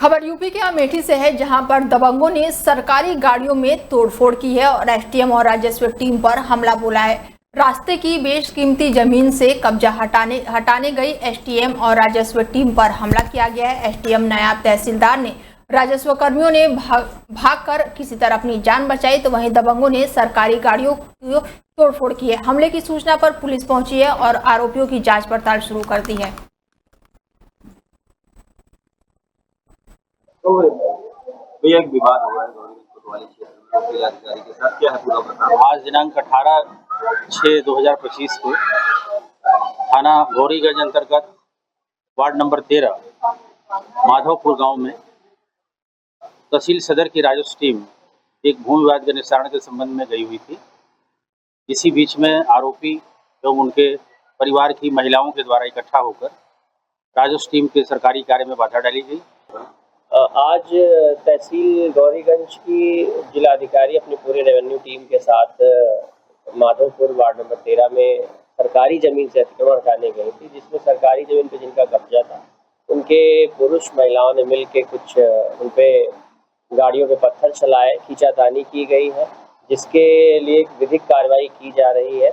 खबर यूपी के अमेठी से है, जहां पर दबंगों ने सरकारी गाड़ियों में तोड़फोड़ की है और एसडीएम और राजस्व टीम पर हमला बोला है। रास्ते की बेशकीमती जमीन से कब्जा हटाने गई एसडीएम और राजस्व टीम पर हमला किया गया है। एसडीएम नायब तहसीलदार ने राजस्व कर्मियों ने भागकर किसी तरह अपनी जान बचाई, तो वहीं दबंगों ने सरकारी गाड़ियों की तोड़फोड़ की है। हमले की सूचना पर पुलिस पहुंची है और आरोपियों की जांच पड़ताल शुरू कर दी है। एक विवाद हुआ है कोतवाली क्षेत्र में जिलाधिकारी के साथ, क्या है पूरा बताओ। आज दिनांक 18/6/2025 को थाना गौरीगंज अंतर्गत वार्ड नंबर 13 माधवपुर गांव में तहसील सदर की राजस्व टीम एक भूमि विवाद के निस्तारण के संबंध में गई हुई थी। इसी बीच में आरोपी एवं उनके परिवार की महिलाओं के द्वारा इकट्ठा होकर राजस्व टीम के सरकारी कार्य में बाधा डाली गई। आज तहसील गौरीगंज की जिलाधिकारी अपनी पूरी रेवेन्यू टीम के साथ माधवपुर वार्ड नंबर 13 में सरकारी जमीन से अतिक्रमण हटाने गई थी, जिसमें सरकारी जमीन पे जिनका कब्जा था उनके पुरुष महिलाओं ने मिल के कुछ उन पे गाड़ियों पे पत्थर चलाए, खींचातानी की गई है, जिसके लिए विधिक कार्रवाई की जा रही है,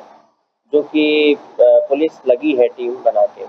जो कि पुलिस लगी है टीम बना के।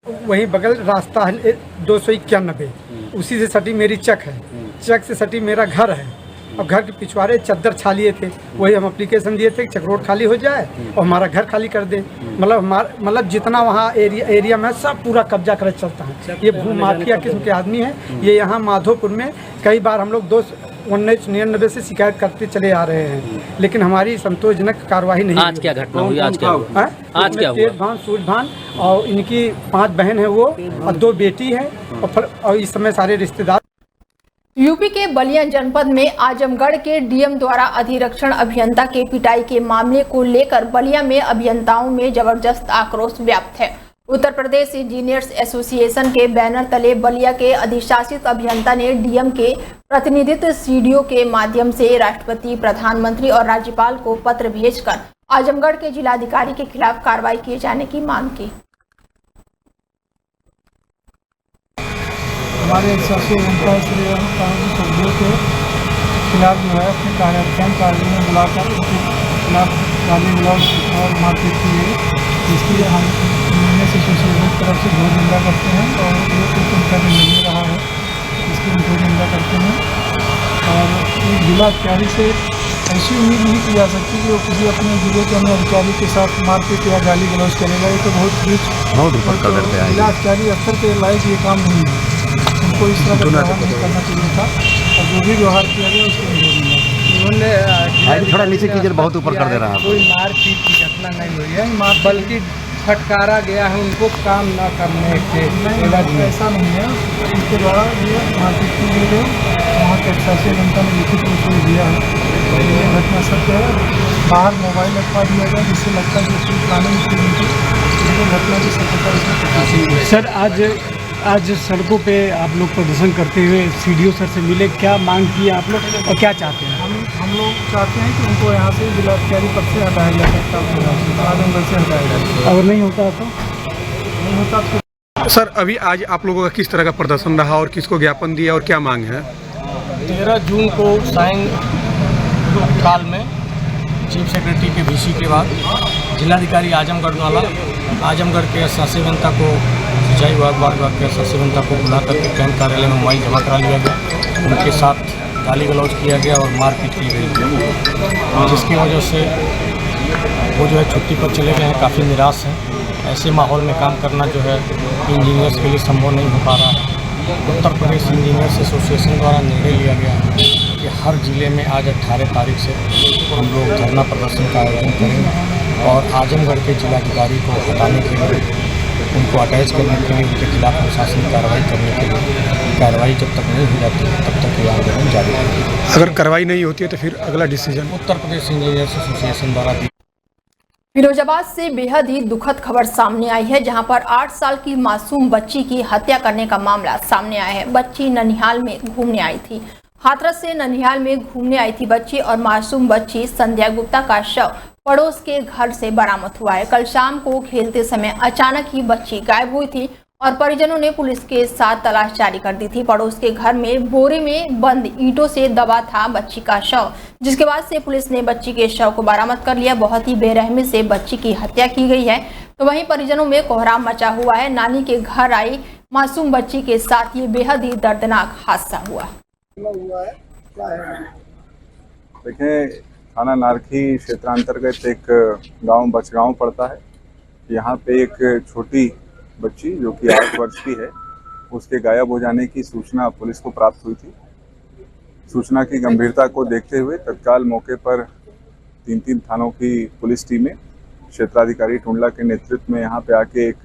वहीं बगल रास्ता है 291, उसी से सटी मेरी चक है, चक से सटी मेरा घर है। अब घर के पिछवाड़े चद्दर छालिए थे, वही हम एप्लीकेशन दिए थे कि चक रोड खाली हो जाए और हमारा घर खाली कर दे। मतलब जितना वहाँ एरिया में सब पूरा कब्जा कर चलता है। ये भू माफिया किस्म के आदमी है। ये यहाँ माधोपुर में कई बार हम लोग 1999 से शिकायत करते चले आ रहे हैं, लेकिन हमारी संतोषजनक कार्रवाई नहीं। आज क्या घटना हुई? आज क्या हुआ? आज क्या हुआ? तेज भान, सूझभान और इनकी 5 बहन है वो और 2 बेटी है और इस समय सारे रिश्तेदार। यूपी के बलिया जनपद में आजमगढ़ के डीएम द्वारा अधिरक्षण अभियंता के पिटाई के मामले को लेकर बलिया में अभियंताओं में जबरदस्त आक्रोश व्याप्त है। उत्तर प्रदेश इंजीनियर्स एसोसिएशन के बैनर तले बलिया के अधिशासित अभियंता ने डीएम के प्रतिनिधित्व सीडीओ के माध्यम से राष्ट्रपति, प्रधानमंत्री और राज्यपाल को पत्र भेजकर आजमगढ़ के जिलाधिकारी के खिलाफ कार्रवाई किए जाने की मांग की। हमारे सबसे सभ्यों के खिलाफ जो है अपने कार्यालय कार्य में बुलाकर उसके खिलाफ गाली गलौज और मारपीट की गई, जिसकी हम एसोसिएशन की तरफ से घोर निंदा करते हैं और ये कुछ उनका नहीं रहा है, इसकी हम घोर निंदा करते हैं। और एक जिलाधिकारी से ऐसी उम्मीद नहीं की जा सकती कि वो किसी अपने जिले के अन्य अधिकारी के साथ मारपीट या गाली गलौज करेगा। ये तो बहुत ऊपर कर देते हैं। जिलाधिकारी अफसर के लायक ये काम नहीं है, उनको इस तरह का व्यवहार नहीं करना चाहिए था और जो भी व्यवहार किया गया उसको उन्होंने थोड़ा नीचे कीजिए, बहुत ऊपर कर दे रहा है। कोई मारपीट की घटना नहीं हुई है, बल्कि फटकारा गया है उनको काम न करने के एवज में। ऐसा नहीं है, उनके द्वारा ये मारपीट की गई है। वहाँ के शासी जनता ने लिखित रूप से दिया है, ये घटना सत्य है। बाहर मोबाइल रखवा दिया गया, जिससे लगता है कि प्लानिंग की उनकी घटना की सत्यता इसमें। सर आज सड़कों पे आप लोग प्रदर्शन करते हुए सीडीओ सर से मिले, क्या मांग की आप लोग और क्या चाहते हैं? हम लोग चाहते हैं कि उनको यहाँ से जिलाधिकारी पद से हटाया जाए, आजमगढ़ से हटाया जाए। अगर नहीं होता तो नहीं होता तो सर, अभी आज आप लोगों का किस तरह का प्रदर्शन रहा और किसको ज्ञापन दिया और क्या मांग है? 13 जून को सायं काल में चीफ सेक्रेटरी के VC के बाद जिलाधिकारी आजमगढ़ वाला आजमगढ़ के शासी अभियंता को, सिंचाई विभाग के शासी अभियंता को बुला करके कैंप कार्यालय में मोबाइल जमा करा लिया गया। उनके साथ गाली गलौज किया गया और मारपीट की गई, जिसकी वजह से वो जो है छुट्टी पर चले गए हैं, काफ़ी निराश हैं। ऐसे माहौल में काम करना जो है इंजीनियर्स के लिए संभव नहीं हो पा रहा है। उत्तर प्रदेश इंजीनियर्स एसोसिएशन द्वारा निर्णय लिया गया है कि हर जिले में आज 18 तारीख से हम लोग धरना प्रदर्शन का आयोजन करेंगे और आजमगढ़ के जिलाधिकारी को हटाने के लिए, उनको अटैच करने के लिए, उनके खिलाफ प्रशासनिक कार्रवाई करने के लिए, कार्रवाई जब तक नहीं हो जाती तब तक ये आंदोलन जारी रहेगा। अगर कार्रवाई नहीं होती है तो फिर अगला decision Uttar Pradesh engineers association द्वारा। फिरोजाबाद से बेहद ही दुखद खबर सामने आई है, जहां पर 8 साल की मासूम बच्ची की हत्या करने का मामला सामने आया है। बच्ची ननिहाल में घूमने आई थी। हाथरस से ननिहाल में घूमने आई थी बच्ची और मासूम बच्ची संध्या गुप्ता का शव पड़ोस के घर से बरामद हुआ है। कल शाम को खेलते समय अचानक ही बच्ची गायब हुई थी और परिजनों ने पुलिस के साथ तलाश जारी कर दी थी। पड़ोस के घर में बोरे में बंद ईंटों से दबा था बच्ची का शव, जिसके बाद से पुलिस ने बच्ची के शव को बरामद कर लिया। बहुत ही बेरहमी से बच्ची की हत्या की गई है। तो वहीं परिजनों में कोहराम मचा हुआ है। नानी के घर आई मासूम बच्ची के साथ ये बेहद ही दर्दनाक हादसा हुआ। देखें, थाना नारखी क्षेत्रांतर्गत एक गांव बचगांव पड़ता है। यहाँ पे एक छोटी बच्ची जो कि 8 वर्ष की है, उसके गायब हो जाने की सूचना पुलिस को प्राप्त हुई थी। सूचना की गंभीरता को देखते हुए तत्काल मौके पर 3 थानों की पुलिस टीमें क्षेत्राधिकारी टुंडला के नेतृत्व में यहाँ पे आके एक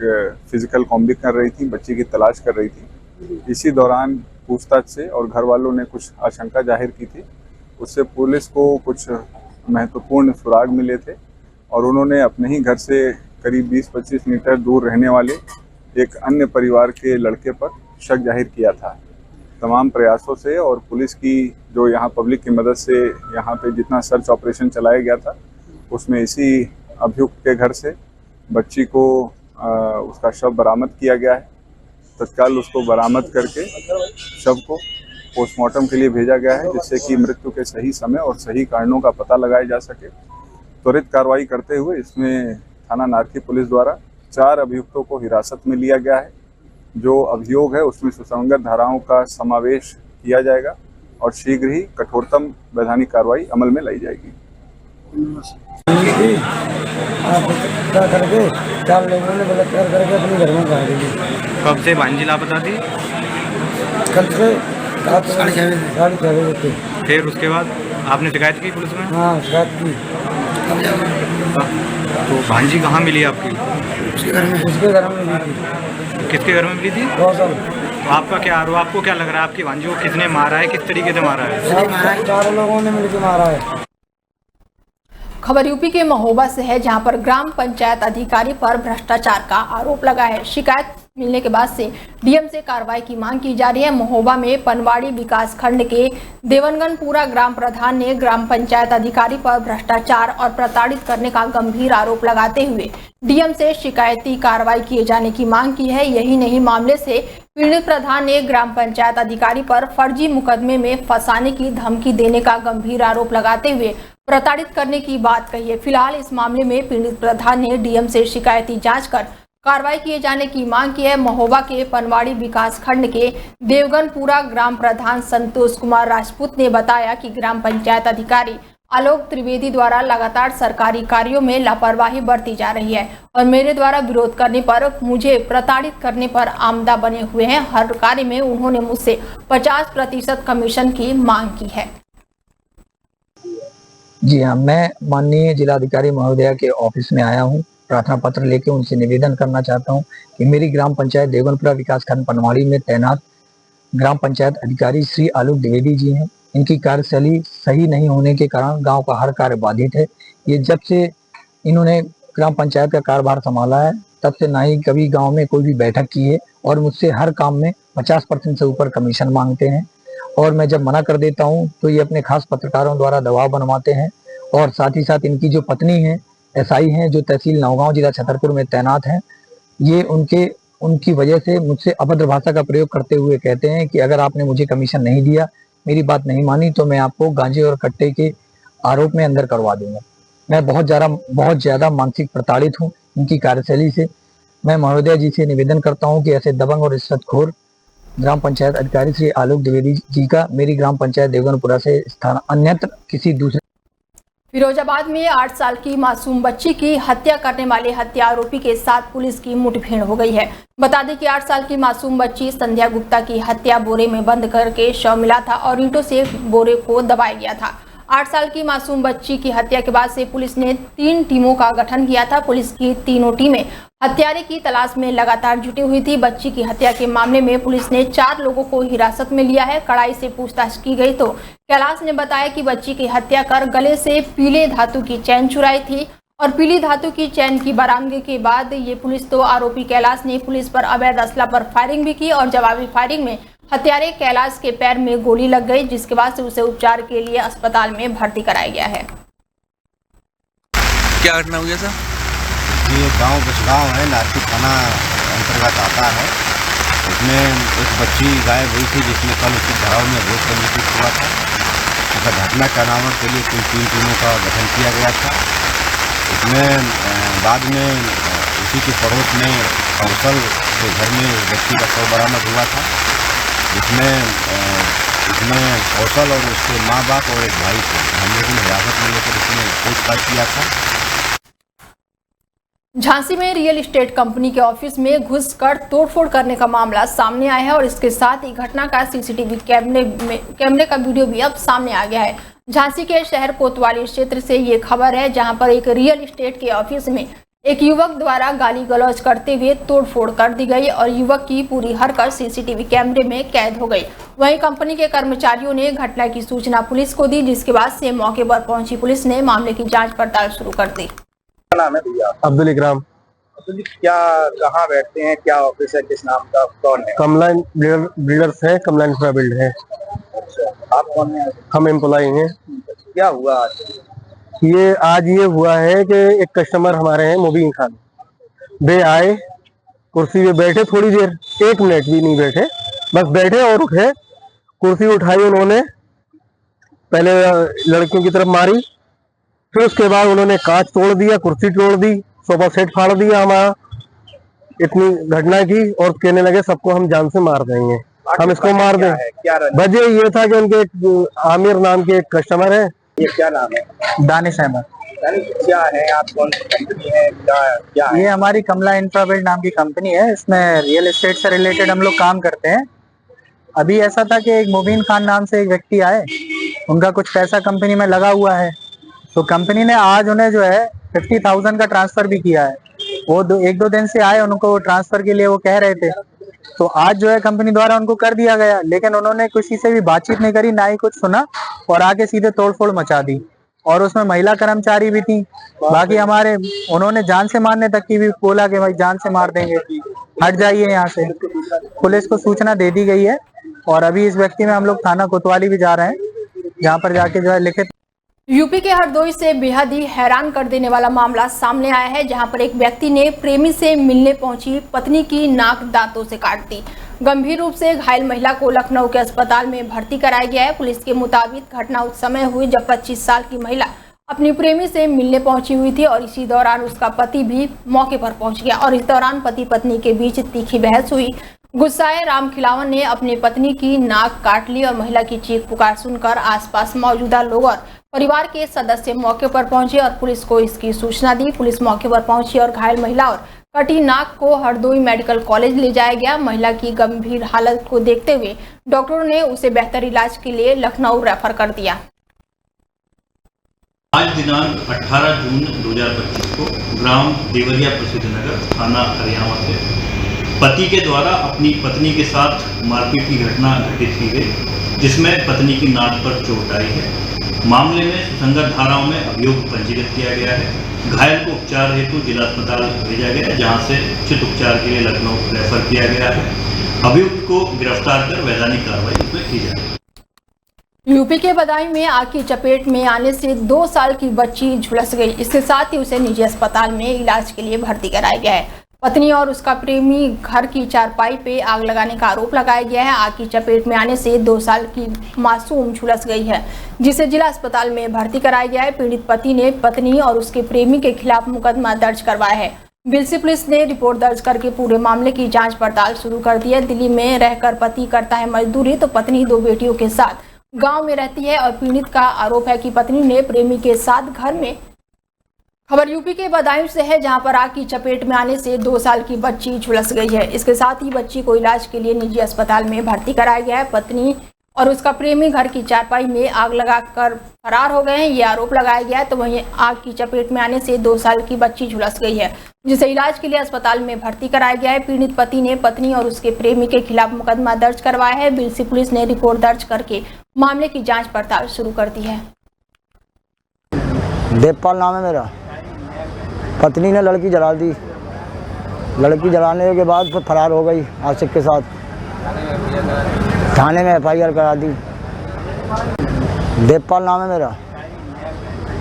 फिजिकल कॉम्बिंग कर रही थी, बच्ची की तलाश कर रही थी। इसी दौरान पूछताछ से और घर वालों ने कुछ आशंका जाहिर की थी, उससे पुलिस को कुछ महत्वपूर्ण सुराग मिले थे और उन्होंने अपने ही घर से करीब 20-25 मीटर दूर रहने वाले एक अन्य परिवार के लड़के पर शक जाहिर किया था। तमाम प्रयासों से और पुलिस की जो यहाँ पब्लिक की मदद से यहाँ पे जितना सर्च ऑपरेशन चलाया गया था, उसमें इसी अभियुक्त के घर से बच्ची को उसका शव बरामद किया गया है। तत्काल उसको बरामद करके शव को पोस्टमार्टम के लिए भेजा गया है, जिससे कि मृत्यु के सही समय और सही कारणों का पता लगाया जा सके। त्वरित कार्रवाई करते हुए इसमें थाना नारखी पुलिस द्वारा 4 अभियुक्तों को हिरासत में लिया गया है। जो अभियोग है उसमें सुसंगत धाराओं का समावेश किया जाएगा और शीघ्र ही कठोरतम वैधानिक कार्रवाई अमल में लाई जाएगी। करके 4 लोगों ने बलात्कार करके अपने घर में कहा दी। कब से भांजी लापता थी? कल से 6:30 बजे। फिर उसके बाद आपने शिकायत की पुलिस में? हाँ, शिकायत की। तो भांजी कहाँ मिली आपकी? उसके घर में मिली थी। किसके घर में मिली थी? रोशन। तो आपका क्या आरोप, आपको क्या लग रहा है आपकी भांजी को किसने मारा है, किस तरीके से मारा है? 4 लोगों ने मिलकर मारा है। खबर यूपी के महोबा से है, जहां पर ग्राम पंचायत अधिकारी पर भ्रष्टाचार का आरोप लगा है। शिकायत मिलने के बाद से डीएम से कार्रवाई की मांग की जा रही है। महोबा में पनवाड़ी विकास खंड के देवनगनपुरा ग्राम प्रधान ने ग्राम पंचायत अधिकारी पर भ्रष्टाचार और प्रताड़ित करने का गंभीर आरोप लगाते हुए डीएम से शिकायती कार्रवाई किए जाने की मांग की है। यही नहीं, मामले से पीड़ित प्रधान ने ग्राम पंचायत अधिकारी पर फर्जी मुकदमे में फंसाने की धमकी देने का गंभीर आरोप लगाते हुए प्रताड़ित करने की बात कही है। फिलहाल इस मामले में पीड़ित प्रधान ने डीएम से शिकायती जांच कर कार्रवाई किए जाने की मांग की है। महोबा के पनवाड़ी विकास खंड के देवगनपुरा ग्राम प्रधान संतोष कुमार राजपूत ने बताया कि ग्राम पंचायत अधिकारी आलोक त्रिवेदी द्वारा लगातार सरकारी कार्यों में लापरवाही बरती जा रही है और मेरे द्वारा विरोध करने पर, मुझे प्रताड़ित करने पर आमदा बने हुए हैं। हर कार्य में उन्होंने मुझसे 50% कमीशन की मांग की है। जी हाँ, मैं माननीय जिलाधिकारी महोदया के ऑफिस में आया हूँ। प्रार्थना पत्र लेके उनसे निवेदन करना चाहता हूँ कि मेरी ग्राम पंचायत देवगनपुरा विकासखंड पनवाड़ी में तैनात ग्राम पंचायत अधिकारी श्री आलोक द्विवेदी जी हैं। इनकी कार्यशैली सही नहीं होने के कारण गांव का हर कार्य बाधित है। ये जब से इन्होंने ग्राम पंचायत का कार्यभार संभाला है, तब से ना ही कभी गाँव में कोई भी बैठक की है और मुझसे हर काम में 50% से ऊपर कमीशन मांगते हैं। और मैं जब मना कर देता हूं तो ये अपने खास पत्रकारों द्वारा दबाव बनवाते हैं। और साथ ही साथ इनकी जो पत्नी है, एसआई हैं, जो तहसील नौगांव जिला छतरपुर में तैनात हैं, ये उनकी वजह से मुझसे अभद्र भाषा का प्रयोग करते हुए कहते हैं कि अगर आपने मुझे कमीशन नहीं दिया, मेरी बात नहीं मानी, तो मैं आपको गांजे और कट्टे के आरोप में अंदर करवा दूंगा। मैं बहुत ज्यादा मानसिक प्रताड़ित हूँ इनकी कार्यशैली से। मैं महोदय जी से निवेदन करता हूँ कि ऐसे दबंग और रिश्वतखोर ग्राम पंचायत अधिकारी श्री आलोक द्विवेदी जी का मेरी ग्राम पंचायत देवगनपुरा से स्थान अन्यत्र किसी दूसरे। फिरोजाबाद में 8 साल की मासूम बच्ची की हत्या करने वाले हत्या आरोपी के साथ पुलिस की मुठभेड़ हो गई है। बता दें कि 8 साल की मासूम बच्ची संध्या गुप्ता की हत्या बोरे में बंद करके शव मिला था और ईंटों से बोरे को दबाया गया था। 8 साल की मासूम बच्ची की हत्या के बाद से पुलिस ने 3 टीमों का गठन किया था। पुलिस की तीनों टीमें हत्यारे की तलाश में लगातार जुटी हुई थी। बच्ची की हत्या के मामले में पुलिस ने 4 लोगों को हिरासत में लिया है। कड़ाई से पूछताछ की गई तो कैलाश ने बताया कि बच्ची की हत्या कर गले से पीले धातु की चैन चुराई थी और पीली धातु की चैन की बरामदगी के बाद ये पुलिस तो आरोपी कैलाश ने पुलिस पर अवैध असला पर फायरिंग भी की और जवाबी फायरिंग में हत्यारे कैलाश के पैर में गोली लग गई, जिसके बाद से उसे उपचार के लिए अस्पताल में भर्ती कराया गया है। क्या घटना हुई है सर? ये गांव बचगांव है, नारखी थाना अंतर्गत आता है। उसमें एक बच्ची गायब हुई थी जिसमें कल उसके घराव में वोट पंजीकृत हुआ था। तथा घटना के अनावरण के लिए कुल 3 टीमों का गठन किया गया था। इसमें बाद में उसी के पड़ोस में कौशल के घर में व्यक्ति का शव बरामद हुआ था, इसमें कौशल और उसके माँ बाप और एक भाई को हम लोगों ने हिरासत में लेकर इसमें पूछताछ किया था। झांसी में रियल एस्टेट कंपनी के ऑफिस में घुसकर तोड़फोड़ करने का मामला सामने आया है और इसके साथ ही घटना का सीसीटीवी कैमरे का वीडियो भी अब सामने आ गया है। झांसी के शहर कोतवाली क्षेत्र से ये खबर है, जहां पर एक रियल एस्टेट के ऑफिस में एक युवक द्वारा गाली गलौज करते हुए तोड़फोड़ कर दी गई और युवक की पूरी हरकत सीसीटीवी कैमरे में कैद हो गई। वहीं कंपनी के कर्मचारियों ने घटना की सूचना पुलिस को दी, जिसके बाद से मौके पर पहुंची पुलिस ने मामले की जाँच पड़ताल शुरू कर दी। क्या नाम है भैया? अब्दुल इकराम। क्या कहाँ बैठते हैं, क्या ऑफिस है, किस नाम का, कौन है? कमलाइन ब्रीडर्स है, कमलाइन इंफ्रा बिल्ड है। आप कौन है? हम एम्प्लॉई हैं। क्या हुआ आज? आज ये हुआ है कि एक कस्टमर हमारे हैं मुबीन खान, वे आए, कुर्सी पे बैठे, थोड़ी देर 1 मिनट भी नहीं बैठे, बस बैठे और उठे। कुर्सी उठाई उन्होंने, पहले लड़कियों की तरफ मारी, फिर उसके बाद उन्होंने कांच तोड़ दिया, कुर्सी तोड़ दी, सोफा सेट फाड़ दिया हमारा। इतनी घटना की और कहने लगे सबको हम जान से मार देंगे, हम इसको मार दें। वजह ये था कि उनके आमिर नाम के एक कस्टमर है। ये क्या नाम है? दानिश अहमद। क्या है, आप कौन सी कंपनी है, क्या है? ये हमारी कमला इंफ्रा बिल्ड नाम की कंपनी है, इसमें रियल एस्टेट से रिलेटेड हम लोग काम करते हैं। अभी ऐसा था कि एक मुबीन खान नाम से एक व्यक्ति आए, उनका कुछ पैसा कंपनी में लगा हुआ है, तो कंपनी ने आज उन्हें जो है 50,000 का ट्रांसफर भी किया है। वो 1-2 दिन से आए, उनको ट्रांसफर के लिए वो कह रहे थे, तो आज जो है कंपनी द्वारा उनको कर दिया गया, लेकिन उन्होंने किसी से भी बातचीत नहीं करी, ना ही कुछ सुना और आगे सीधे तोड़फोड़ मचा दी। और उसमें महिला कर्मचारी भी थी। बाकी हमारे उन्होंने जान से मारने तक की भी बोला कि भाई जान से मार देंगे, हट जाइए यहाँ से। पुलिस को सूचना दे दी गई है और अभी इस व्यक्ति में हम लोग थाना कोतवाली भी जा रहे हैं, जहाँ पर जाके जो है लिखित। यूपी के हरदोई से बेहद ही हैरान कर देने वाला मामला सामने आया है, जहां पर एक व्यक्ति ने प्रेमी से मिलने पहुंची पत्नी की नाक दांतों से काट दी। गंभीर रूप से घायल महिला को लखनऊ के अस्पताल में भर्ती कराया गया है। पुलिस के मुताबिक घटना उस समय हुई जब 25 साल की महिला अपनी प्रेमी से मिलने पहुंची हुई थी और इसी दौरान उसका पति भी मौके पर पहुंच गया और इस दौरान पति पत्नी के बीच तीखी बहस हुई। गुस्साए राम खिलावन ने अपनी पत्नी की नाक काट ली और महिला की चीख पुकार सुनकर आसपास मौजूदा लोग और परिवार के सदस्य मौके पर पहुंचे और पुलिस को इसकी सूचना दी। पुलिस मौके पर पहुंची और घायल महिला और कटी नाक को हरदोई मेडिकल कॉलेज ले जाया गया। महिला की गंभीर हालत को देखते हुए डॉक्टरों ने उसे बेहतर इलाज के लिए लखनऊ रेफर कर दिया। आज दिनांक 18 जून 2025 को ग्राम देवरिया प्रसिद्ध नगर थाना हरियाणा से पति के द्वारा अपनी पत्नी के साथ मारपीट की घटना घटित की गई, जिसमें पत्नी की नाक पर चोट आई है। मामले में सुसंगत धाराओं में अभियोग पंजीकृत किया गया है। घायल को उपचार हेतु जिला अस्पताल भेजा गया है, जहां से उचित उपचार के लिए लखनऊ रेफर किया गया है। अभियुक्त को गिरफ्तार कर वैधानिक कार्रवाई इसमें की जाएगी। यूपी के बदायूं में आग की चपेट में आने से 2 साल की बच्ची झुलस गई। इसके साथ ही उसे निजी अस्पताल में इलाज के लिए भर्ती कराया गया है। पत्नी और उसका प्रेमी घर की चारपाई पे आग लगाने का आरोप लगाया गया है। आग की चपेट में आने से 2 साल की मासूम झुलस गई है, जिसे जिला अस्पताल में भर्ती कराया गया है। पीड़ित पति ने पत्नी और उसके प्रेमी के खिलाफ मुकदमा दर्ज करवाया है। बिलसी पुलिस ने रिपोर्ट दर्ज करके पूरे मामले की जांच पड़ताल शुरू कर दी है। दिल्ली में रहकर पति करता है मजदूरी, तो पत्नी 2 बेटियों के साथ गांव में रहती है और पीड़ित का आरोप है कि पत्नी ने प्रेमी के साथ घर में। खबर यूपी के बदायूं से है, जहां पर आग की चपेट में आने से 2 साल की बच्ची झुलस गई है। इसके साथ ही बच्ची को इलाज के लिए निजी अस्पताल में भर्ती कराया गया है। पत्नी और उसका प्रेमी घर की चारपाई में आग लगाकर फरार हो गए हैं, ये आरोप लगाया गया है। तो वहीं आग की चपेट में आने से 2 साल की बच्ची झुलस गई है, जिसे इलाज के लिए अस्पताल में भर्ती कराया गया है। पीड़ित पति ने पत्नी और उसके प्रेमी के खिलाफ मुकदमा दर्ज करवाया है। बिलसी पुलिस ने रिपोर्ट दर्ज करके मामले की जाँच पड़ताल शुरू कर दी है। देवपाल नाम है मेरा। पत्नी ने लड़की जला दी, लड़की जलाने के बाद फिर फरार हो गई आशिक के साथ। थाने में FIR करा दी। देवपाल नाम है मेरा।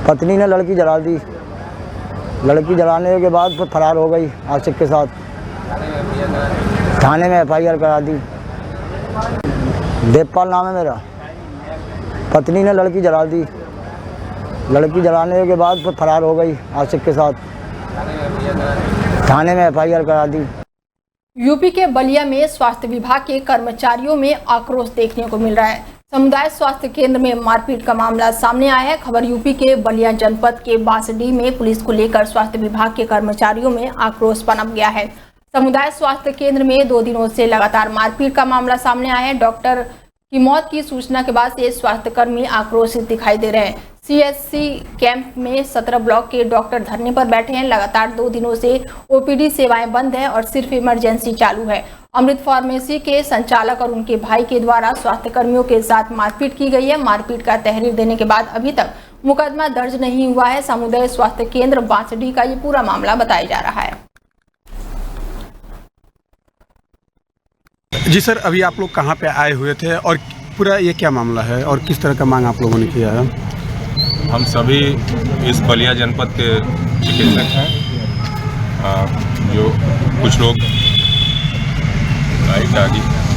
पत्नी ने लड़की जला दी, लड़की जलाने के बाद फिर फरार हो गई आशिक के साथ। थाने में FIR करा दी। देवपाल नाम है मेरा। पत्नी ने लड़की जला दी। लड़की जलाने के बाद फिर फरार हो गई आशिक के साथ। थाने में FIR करा दी। यूपी के बलिया में स्वास्थ्य विभाग के कर्मचारियों में आक्रोश देखने को मिल रहा है। समुदाय स्वास्थ्य केंद्र में मारपीट का मामला सामने आया है। खबर यूपी के बलिया जनपद के बांसडीह में पुलिस को लेकर स्वास्थ्य विभाग के कर्मचारियों में आक्रोश पनप गया है। समुदाय स्वास्थ्य केंद्र में 2 दिनों से लगातार मारपीट का मामला सामने आया है। डॉक्टर की मौत की सूचना के बाद से स्वास्थ्यकर्मी आक्रोशित दिखाई दे रहे हैं। CHC कैंप में 17 ब्लॉक के डॉक्टर धरने पर बैठे हैं। लगातार 2 दिनों से OPD सेवाएं बंद है और सिर्फ इमरजेंसी चालू है। अमृत फार्मेसी के संचालक और उनके भाई के द्वारा स्वास्थ्य कर्मियों के साथ मारपीट की गई है। मारपीट का तहरीर देने के बाद अभी तक मुकदमा दर्ज नहीं हुआ है। समुदाय स्वास्थ्य केंद्र बांसडीह का ये पूरा मामला बताया जा रहा है। जी सर, अभी आप लोग कहाँ पे आए हुए थे और पूरा ये क्या मामला है और किस तरह का मांग आप लोगों ने किया है? हम सभी इस बलिया जनपद के चिकित्सक हैं। जो कुछ लोग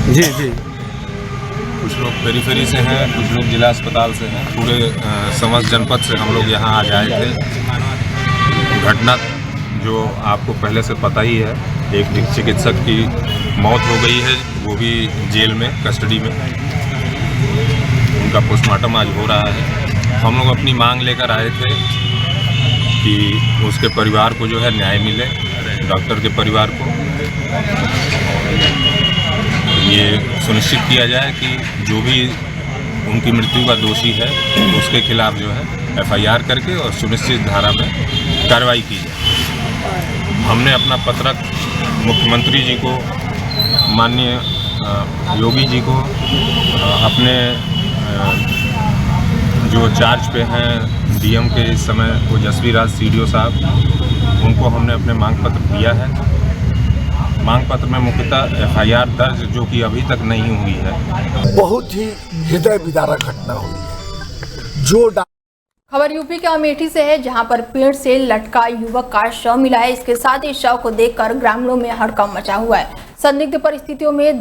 जी जी कुछ लोग पेरीफेरी से हैं, कुछ लोग जिला अस्पताल से हैं। पूरे समस्त जनपद से हम लोग यहाँ आज आए थे। घटना जो आपको पहले से पता ही है, एक चिकित्सक की मौत हो गई है, वो भी जेल में कस्टडी में। उनका पोस्टमार्टम आज हो रहा है। हम लोग अपनी मांग लेकर आए थे कि उसके परिवार को जो है न्याय मिले, डॉक्टर के परिवार को ये सुनिश्चित किया जाए कि जो भी उनकी मृत्यु का दोषी है उसके खिलाफ जो है FIR करके और सुनिश्चित धारा में कार्रवाई की जाए। हमने अपना पत्रक मुख्यमंत्री जी को, माननीय योगी जी को, अपने जो चार्ज पे हैं DM के इस समय ओजस्वी राज CDO साहब, उनको हमने अपने मांग पत्र दिया है। मांग पत्र में मुख्यतः FIR दर्ज जो कि अभी तक नहीं हुई है। बहुत ही हृदय विदारक घटना हुई है। जो खबर यूपी के अमेठी से है, जहां पर पेड़ से लटका युवक का शव मिला है। इसके साथ ही शव को देखकर ग्रामीणों में हड़कंप मचा हुआ है। संदिग्ध परिस्थितियों में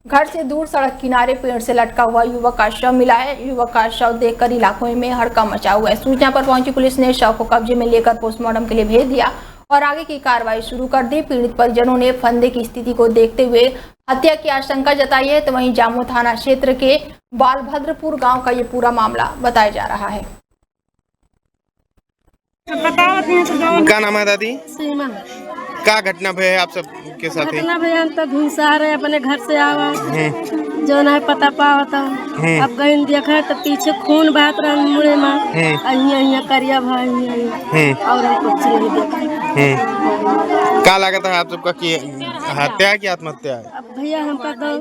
घर से दूर सड़क किनारे पेड़ से लटका हुआ युवक का शव मिला है। युवक का शव देखकर इलाकों में हड़कंप मचा हुआ है। सूचना पर पहुंची पुलिस ने शव को कब्जे में लेकर पोस्टमार्टम के लिए भेज दिया और आगे की कार्रवाई शुरू कर दी। पीड़ित परिजनों ने फंदे की स्थिति को देखते हुए हत्या की आशंका जताई है। तो वहीं जामू थाना क्षेत्र के बालभद्रपुर गाँव का ये पूरा मामला बताया जा रहा है। क्या नाम है दादी? सीमा। क्या घटना भई है आप सब के साथ? घटना भैया तो घुसा रहे अपने घर से आवा जो ना पता पावता। अब गई देखा तो पीछे खून बहत रहा मुड़े में, अहिया करिया भाई और कुछ नहीं देखा। क्या लागत है आप सबका कि हत्या है कि आत्महत्या है? अब भैया हमका तो